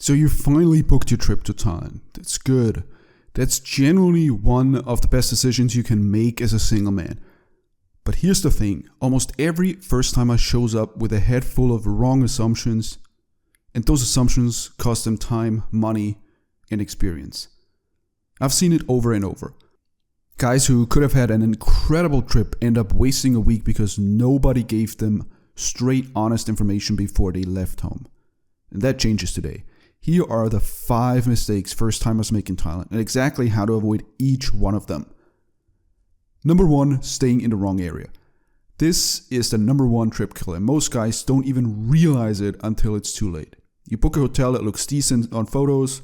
So you finally booked your trip to Thailand. That's good. That's generally one of the best decisions you can make as a single man. But here's the thing, almost every first timer shows up with a head full of wrong assumptions, and those assumptions cost them time, money, and experience. I've seen it over and over. Guys who could have had an incredible trip end up wasting a week because nobody gave them straight, honest information before they left home. And that changes today. Here are the 5 mistakes first-timers make in Thailand and exactly how to avoid each one of them. Number 1, staying in the wrong area. This is the number 1 trip killer. Most guys don't even realize it until it's too late. You book a hotel that looks decent on photos.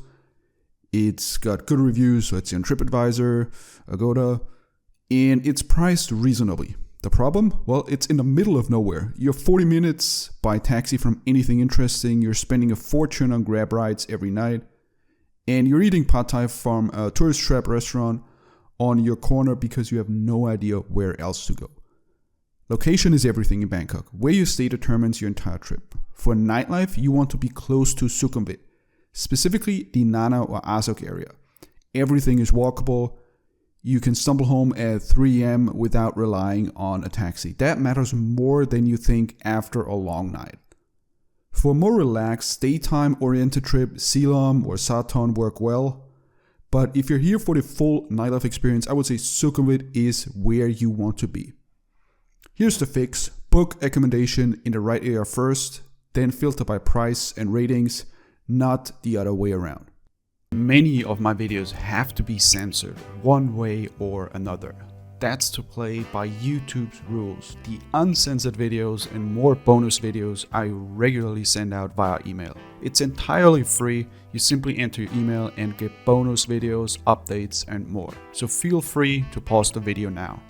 It's got good reviews, so it's on TripAdvisor, Agoda, and it's priced reasonably. The problem? Well, it's in the middle of nowhere. You're 40 minutes by taxi from anything interesting. You're spending a fortune on Grab rides every night. And you're eating pad thai from a tourist trap restaurant on your corner because you have no idea where else to go. Location is everything in Bangkok. Where you stay determines your entire trip. For nightlife, you want to be close to Sukhumvit, specifically the Nana or Asok area. Everything is walkable. You can stumble home at 3 a.m. without relying on a taxi. That matters more than you think after a long night. For a more relaxed, daytime-oriented trip, Silom or Sathon work well. But if you're here for the full nightlife experience, I would say Sukhumvit is where you want to be. Here's the fix. Book accommodation in the right area first, then filter by price and ratings, not the other way around. Many of my videos have to be censored one way or another. That's to play by YouTube's rules. The uncensored videos and more bonus videos I regularly send out via email. It's entirely free. You simply enter your email and get bonus videos, updates, and more. So feel free to pause the video now.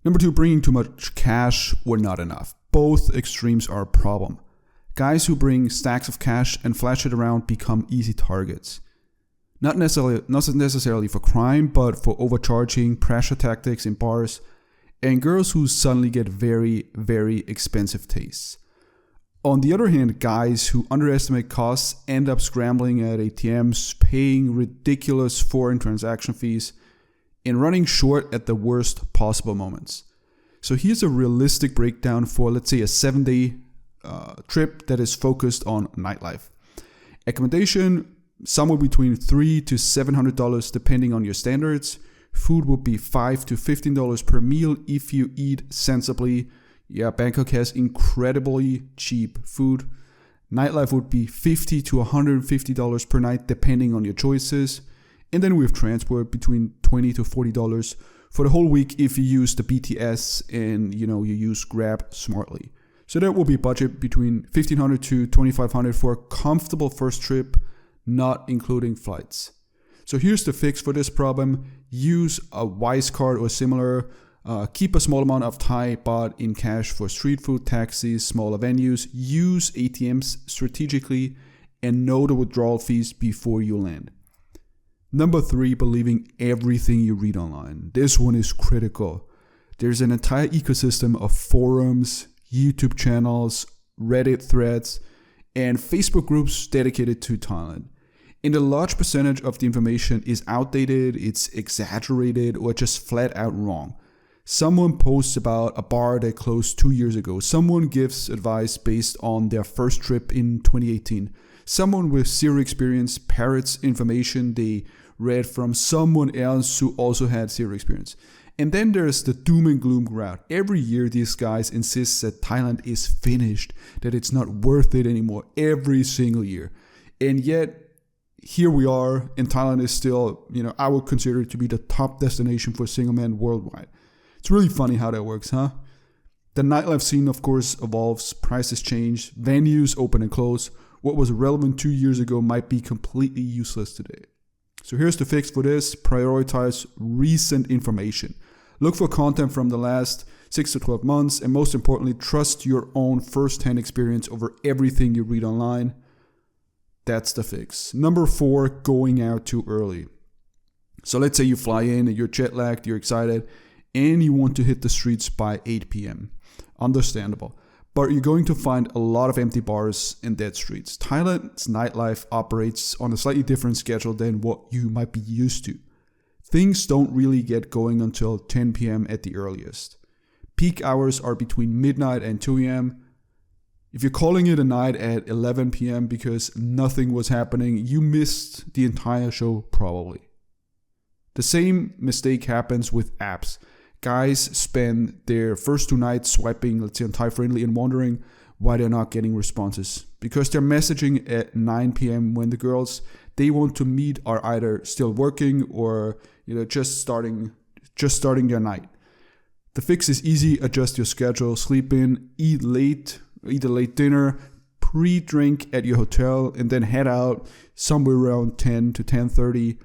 Number 2, bringing too much cash or not enough. Both extremes are a problem. Guys who bring stacks of cash and flash it around become easy targets. Not necessarily for crime, but for overcharging, pressure tactics in bars, and girls who suddenly get very, very expensive tastes. On the other hand, guys who underestimate costs end up scrambling at ATMs, paying ridiculous foreign transaction fees, and running short at the worst possible moments. So here's a realistic breakdown for, let's say, a 7-day trip that is focused on nightlife. Accommodation, somewhere between $300 to $700 depending on your standards. Food would be $5 to $15 per meal if you eat sensibly. Yeah, Bangkok has incredibly cheap food. Nightlife would be $50 to $150 per night depending on your choices. And then we have transport between $20 to $40 for the whole week if you use the BTS and you use Grab smartly. So that will be budget between $1,500 to $2,500 for a comfortable first trip, not including flights. So here's the fix for this problem. Use a Wise card or similar. Keep a small amount of Thai baht in cash for street food, taxis, smaller venues. Use ATMs strategically and know the withdrawal fees before you land. Number 3, believing everything you read online. This one is critical. There's an entire ecosystem of forums, YouTube channels, Reddit threads, and Facebook groups dedicated to Thailand. And a large percentage of the information is outdated, it's exaggerated, or just flat out wrong. Someone posts about a bar that closed 2 years ago. Someone gives advice based on their first trip in 2018. Someone with zero experience parrots information they read from someone else who also had zero experience. And then there's the doom and gloom crowd. Every year these guys insist that Thailand is finished, that it's not worth it anymore, every single year. And yet, here we are, and Thailand is still, I would consider it to be the top destination for single men worldwide. It's really funny how that works, huh? The nightlife scene, of course, evolves, prices change, venues open and close. What was relevant 2 years ago might be completely useless today. So here's the fix for this. Prioritize recent information. Look for content from the last 6 to 12 months, and most importantly, trust your own first-hand experience over everything you read online. That's the fix. Number 4, going out too early. So let's say you fly in and you're jet lagged, you're excited, and you want to hit the streets by 8 p.m. Understandable. but you're going to find a lot of empty bars and dead streets. Thailand's nightlife operates on a slightly different schedule than what you might be used to. Things don't really get going until 10 p.m. at the earliest. Peak hours are between midnight and 2 a.m. If you're calling it a night at 11 p.m. because nothing was happening, you missed the entire show probably. The same mistake happens with apps. Guys spend their first 2 nights swiping, let's say on Thai Friendly, and wondering why they're not getting responses. Because they're messaging at 9 p.m. when the girls they want to meet are either still working or just starting their night. The fix is easy. Adjust your schedule, sleep in, eat a late dinner, pre-drink at your hotel, and then head out somewhere around 10 to 10:30.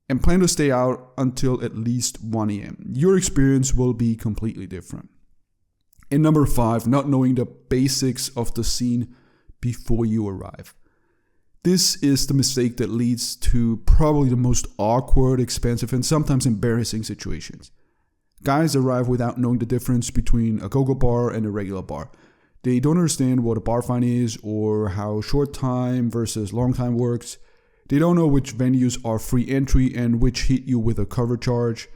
And plan to stay out until at least 1 a.m. Your experience will be completely different. And number 5, not knowing the basics of the scene before you arrive. This is the mistake that leads to probably the most awkward, expensive, and sometimes embarrassing situations. Guys arrive without knowing the difference between a go-go bar and a regular bar. They don't understand what a bar fine is or how short time versus long time works. They don't know which venues are free entry and which hit you with a cover charge.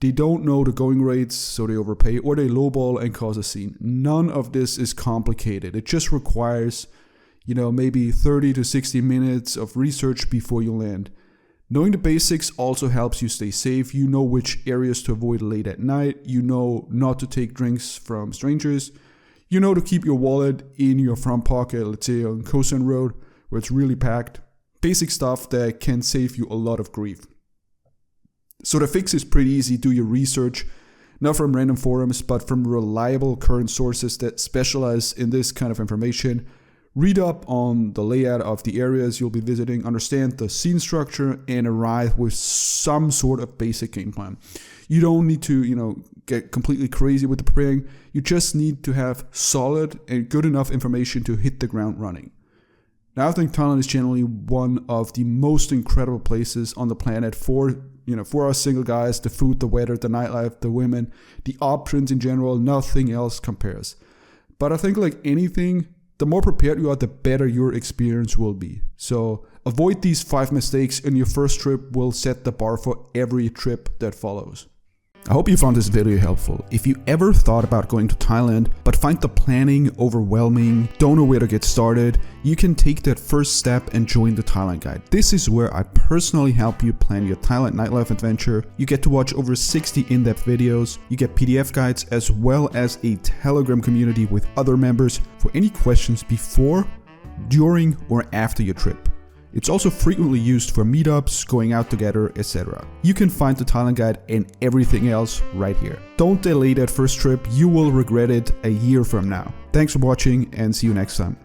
They don't know the going rates, so they overpay, or they lowball and cause a scene. None of this is complicated. It just requires, maybe 30 to 60 minutes of research before you land. Knowing the basics also helps you stay safe. You know which areas to avoid late at night. You know not to take drinks from strangers. You know to keep your wallet in your front pocket, let's say on Koh San Road, where it's really packed. Basic stuff that can save you a lot of grief. So the fix is pretty easy. Do your research, not from random forums, but from reliable current sources that specialize in this kind of information. Read up on the layout of the areas you'll be visiting, understand the scene structure, and arrive with some sort of basic game plan. You don't need to, get completely crazy with the preparing. You just need to have solid and good enough information to hit the ground running. Now, I think Thailand is generally one of the most incredible places on the planet for us single guys. The food, the weather, the nightlife, the women, the options in general, nothing else compares. But I think like anything, the more prepared you are, the better your experience will be. So avoid these 5 mistakes, and your first trip will set the bar for every trip that follows. I hope you found this video helpful. If you ever thought about going to Thailand but find the planning overwhelming, don't know where to get started, you can take that first step and join the Thailand Guide. This is where I personally help you plan your Thailand nightlife adventure. You get to watch over 60 in-depth videos, you get PDF guides, as well as a Telegram community with other members for any questions before, during, or after your trip. It's also frequently used for meetups, going out together, etc. You can find the Thailand Guide and everything else right here. Don't delay that first trip, you will regret it a year from now. Thanks for watching and see you next time.